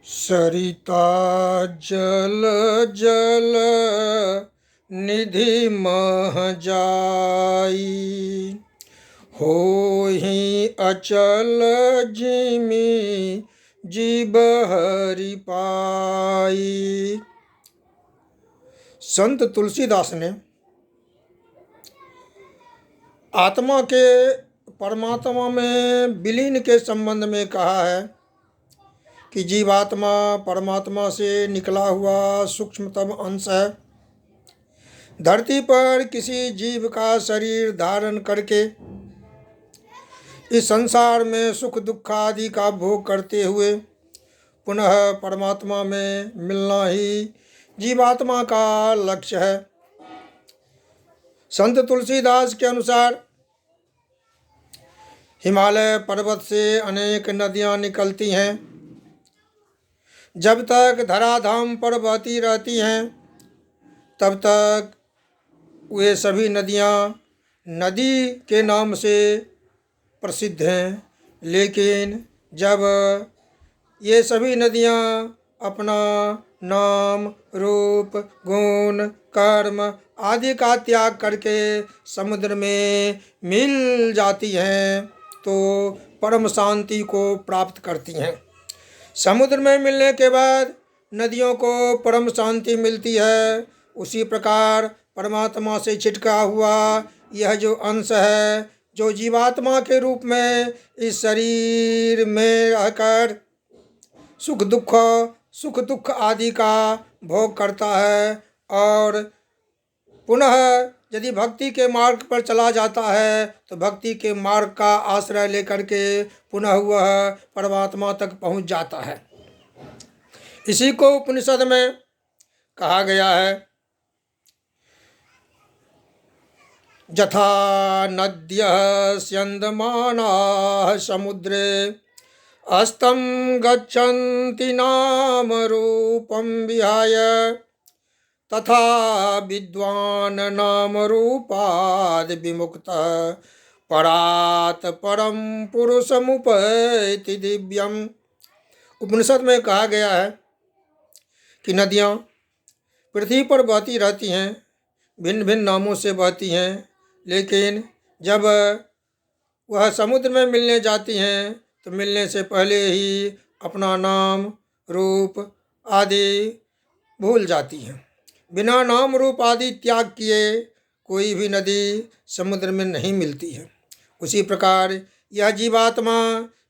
सरिता जल जल निधि मह जाई, होहि अचल जिमि जीव हरि पाई। संत तुलसीदास ने आत्मा के परमात्मा में विलीन के संबंध में कहा है कि जीवात्मा परमात्मा से निकला हुआ सूक्ष्मतम अंश है। धरती पर किसी जीव का शरीर धारण करके इस संसार में सुख दुख आदि का भोग करते हुए पुनः परमात्मा में मिलना ही जीवात्मा का लक्ष्य है। संत तुलसीदास के अनुसार हिमालय पर्वत से अनेक नदियां निकलती हैं। जब तक धराधाम पर बहती रहती हैं तब तक वे सभी नदियां नदी के नाम से प्रसिद्ध हैं, लेकिन जब ये सभी नदियां अपना नाम रूप गुण कर्म आदि का त्याग करके समुद्र में मिल जाती हैं तो परम शांति को प्राप्त करती हैं। समुद्र में मिलने के बाद नदियों को परम शांति मिलती है। उसी प्रकार परमात्मा से छिटका हुआ यह जो अंश है, जो जीवात्मा के रूप में इस शरीर में रहकर सुख दुख आदि का भोग करता है और पुनः यदि भक्ति के मार्ग पर चला जाता है तो भक्ति के मार्ग का आश्रय लेकर के पुनः वह परमात्मा तक पहुंच जाता है। इसी को उपनिषद में कहा गया है, यथा नद्यः स्यन्दमानाः समुद्रे अस्तं गच्छन्ति नाम रूपं विहाय, तथा विद्वान् नाम रूपाद् विमुक्तः परात् परम पुरुषमुपैति दिव्यम। उपनिषद में कहा गया है कि नदियाँ पृथ्वी पर बहती रहती हैं, भिन्न भिन्न नामों से बहती हैं, लेकिन जब वह समुद्र में मिलने जाती हैं तो मिलने से पहले ही अपना नाम रूप आदि भूल जाती हैं। बिना नाम रूप आदि त्याग किए कोई भी नदी समुद्र में नहीं मिलती है। उसी प्रकार यह जीवात्मा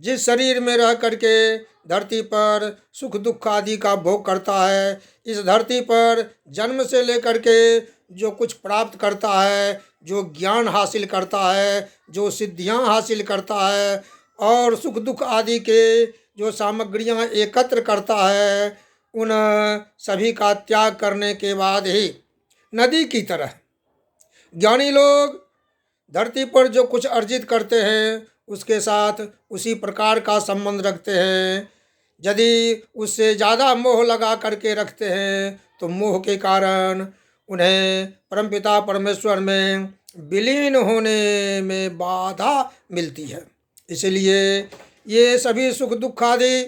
जिस शरीर में रह करके धरती पर सुख दुख आदि का भोग करता है, इस धरती पर जन्म से लेकर के जो कुछ प्राप्त करता है, जो ज्ञान हासिल करता है, जो सिद्धियां हासिल करता है और सुख दुख आदि के जो सामग्रियां एकत्र करता है, उन सभी का त्याग करने के बाद ही नदी की तरह ज्ञानी लोग धरती पर जो कुछ अर्जित करते हैं उसके साथ उसी प्रकार का संबंध रखते हैं। यदि उससे ज़्यादा मोह लगा करके रखते हैं तो मोह के कारण उन्हें परमपिता परमेश्वर में विलीन होने में बाधा मिलती है। इसलिए ये सभी सुख दुख आदि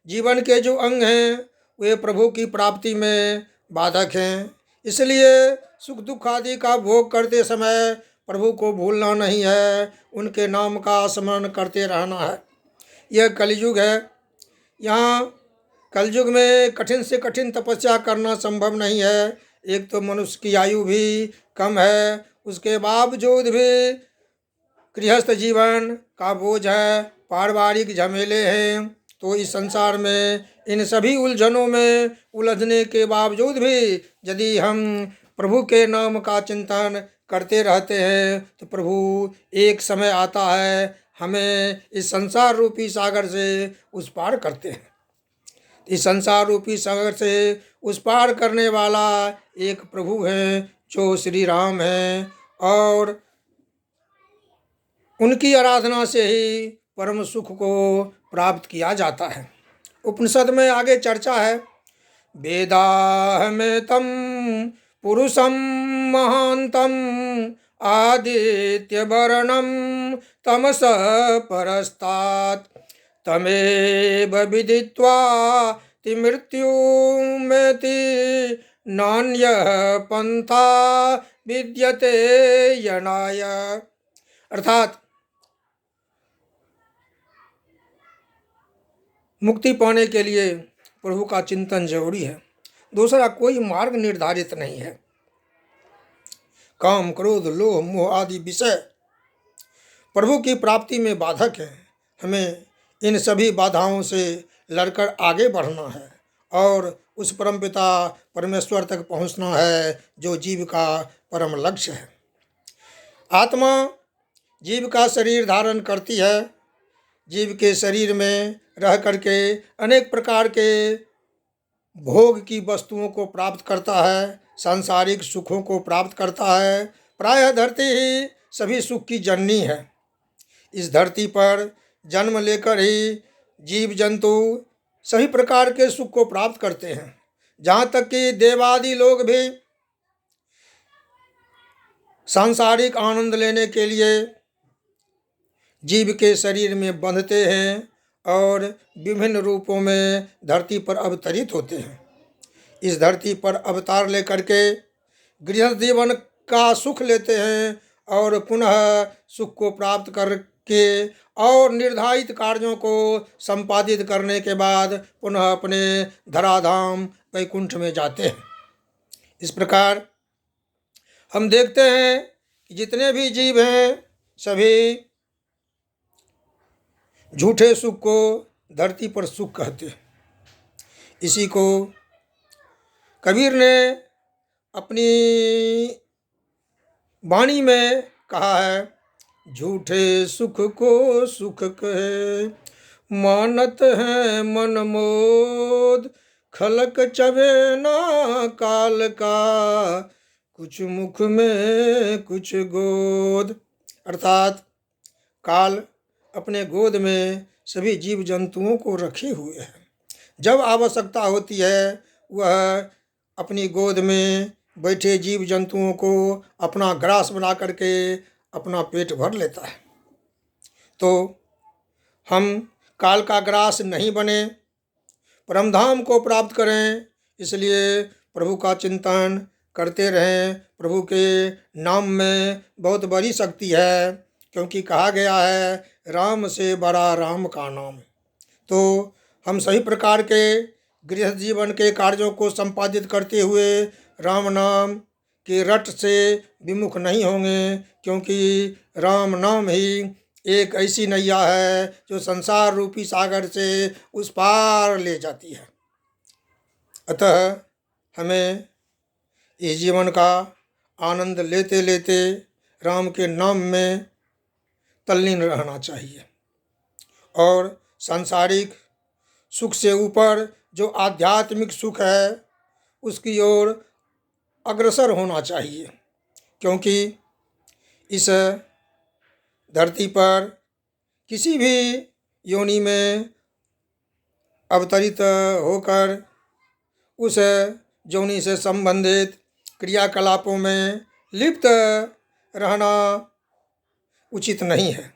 जीवन के जो अंग हैं वे प्रभु की प्राप्ति में बाधक हैं। इसलिए सुख दुख आदि का भोग करते समय प्रभु को भूलना नहीं है, उनके नाम का स्मरण करते रहना है। यह कलयुग है। यहाँ कलयुग में कठिन से कठिन तपस्या करना संभव नहीं है। एक तो मनुष्य की आयु भी कम है, उसके बावजूद भी गृहस्थ जीवन का बोझ है, पारिवारिक झमेले हैं, तो इस संसार में इन सभी उलझनों में उलझने के बावजूद भी यदि हम प्रभु के नाम का चिंतन करते रहते हैं तो प्रभु एक समय आता है हमें इस संसार रूपी सागर से उस पार करते हैं। इस संसार रूपी सागर से उस पार करने वाला एक प्रभु हैं जो श्री राम हैं और उनकी आराधना से ही परम सुख को प्राप्त किया जाता है। उपनिषद में आगे चर्चा है, वेदाहमेतं पुरुषं महान्तं आदित्यवर्णं तमसः परस्तात् तमेव विदित्वा ति मृत्युमेति नान्यः पंथा विद्यते यणाय। अर्थात मुक्ति पाने के लिए प्रभु का चिंतन जरूरी है, दूसरा कोई मार्ग निर्धारित नहीं है। काम, क्रोध, लोभ, मोह आदि विषय प्रभु की प्राप्ति में बाधक है। हमें इन सभी बाधाओं से लड़कर आगे बढ़ना है और उस परमपिता परमेश्वर तक पहुंचना है जो जीव का परम लक्ष्य है। आत्मा जीव का शरीर धारण करती है, जीव के शरीर में रह करके अनेक प्रकार के भोग की वस्तुओं को प्राप्त करता है, सांसारिक सुखों को प्राप्त करता है। प्रायः धरती ही सभी सुख की जननी है। इस धरती पर जन्म लेकर ही जीव जंतु सभी प्रकार के सुख को प्राप्त करते हैं। जहाँ तक कि देवादि लोग भी सांसारिक आनंद लेने के लिए जीव के शरीर में बंधते हैं और विभिन्न रूपों में धरती पर अवतरित होते हैं। इस धरती पर अवतार लेकर के गृहस्थ जीवन का सुख लेते हैं और पुनः सुख को प्राप्त करके और निर्धारित कार्यों को संपादित करने के बाद पुनः अपने धराधाम वैकुंठ में जाते हैं। इस प्रकार हम देखते हैं कि जितने भी जीव हैं सभी झूठे सुख को धरती पर सुख कहते हैं। इसी को कबीर ने अपनी वाणी में कहा है, झूठे सुख को सुख कहे मानत है मन मोद, खलक चबे ना काल का कुछ मुख में कुछ गोद। अर्थात काल अपने गोद में सभी जीव जंतुओं को रखे हुए है। जब आवश्यकता होती है वह अपनी गोद में बैठे जीव जंतुओं को अपना ग्रास बना करके अपना पेट भर लेता है। तो हम काल का ग्रास नहीं बने, परमधाम को प्राप्त करें, इसलिए प्रभु का चिंतन करते रहें। प्रभु के नाम में बहुत बड़ी शक्ति है, क्योंकि कहा गया है राम से बड़ा राम का नाम। तो हम सही प्रकार के गृहस्थ जीवन के कार्यों को संपादित करते हुए राम नाम के रट से विमुख नहीं होंगे, क्योंकि राम नाम ही एक ऐसी नैया है जो संसार रूपी सागर से उस पार ले जाती है। अतः हमें इस जीवन का आनंद लेते लेते राम के नाम में तल्लीन रहना चाहिए और सांसारिक सुख से ऊपर जो आध्यात्मिक सुख है उसकी ओर अग्रसर होना चाहिए, क्योंकि इस धरती पर किसी भी योनि में अवतरित होकर उस योनि से संबंधित क्रियाकलापों में लिप्त रहना उचित नहीं है।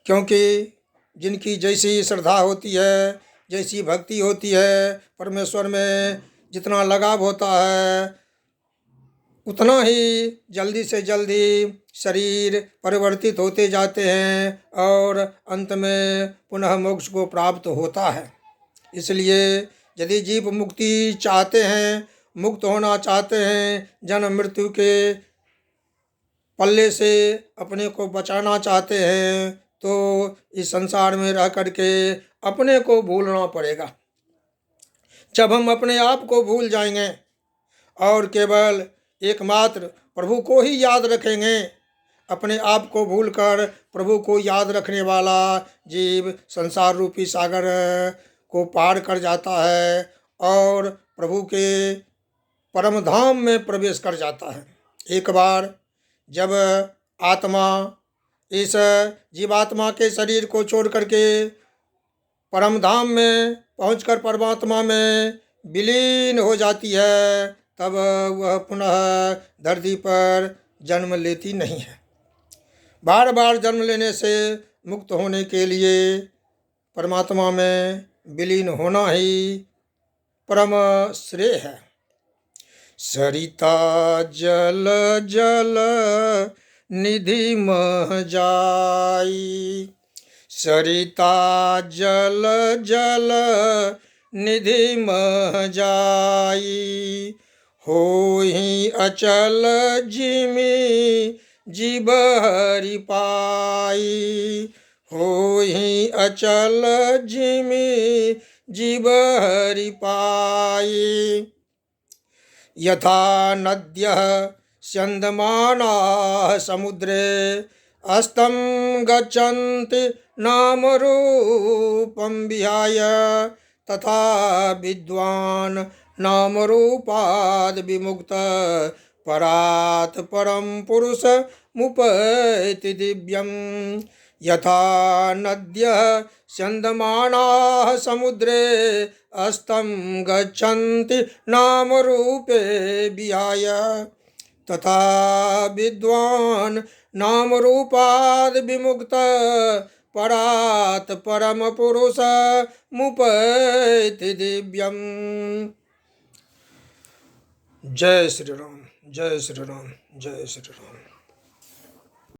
क्योंकि जिनकी जैसी श्रद्धा होती है, जैसी भक्ति होती है, परमेश्वर में जितना लगाव होता है, उतना ही जल्दी से जल्दी शरीर परिवर्तित होते जाते हैं और अंत में पुनः मोक्ष को प्राप्त होता है। इसलिए यदि जीव मुक्ति चाहते हैं, मुक्त होना चाहते हैं, जन्म मृत्यु के पल्ले से अपने को बचाना चाहते हैं, तो इस संसार में रह करके अपने को भूलना पड़ेगा। जब हम अपने आप को भूल जाएंगे और केवल एकमात्र प्रभु को ही याद रखेंगे, अपने आप को भूलकर प्रभु को याद रखने वाला जीव संसार रूपी सागर को पार कर जाता है और प्रभु के परम धाम में प्रवेश कर जाता है। एक बार जब आत्मा इस जीवात्मा के शरीर को छोड़ करके परम धाम में पहुंचकर परमात्मा में विलीन हो जाती है, तब वह पुनः धरती पर जन्म लेती नहीं है। बार बार जन्म लेने से मुक्त होने के लिए परमात्मा में विलीन होना ही परम श्रेय है। सरिता जल जल निधि मह जाई, सरिता जल जल निधि मह जाई, होहि अचल जिमि जीव हरि पाई, होहि अचल जिमि जीव हरि पाई। यथा नद्यः स्यन्दमानाः समुद्रे अस्तं गच्छन्ति नामरूपं विहाय, तथा विद्वान् नामरूपाद् विमुक्तः परात् परं पुरुषमुपैति दिव्यम्। यथा नद्यः स्यन्दमानाः समुद्रे अस्तं गच्छन्ति नामरूपे विहाय, तथा विद्वान् नामरूपाद् विमुक्तः परात् परम पुरुषमुपैति दिव्यम्। जय श्री राम, जय श्री राम, जय श्री राम।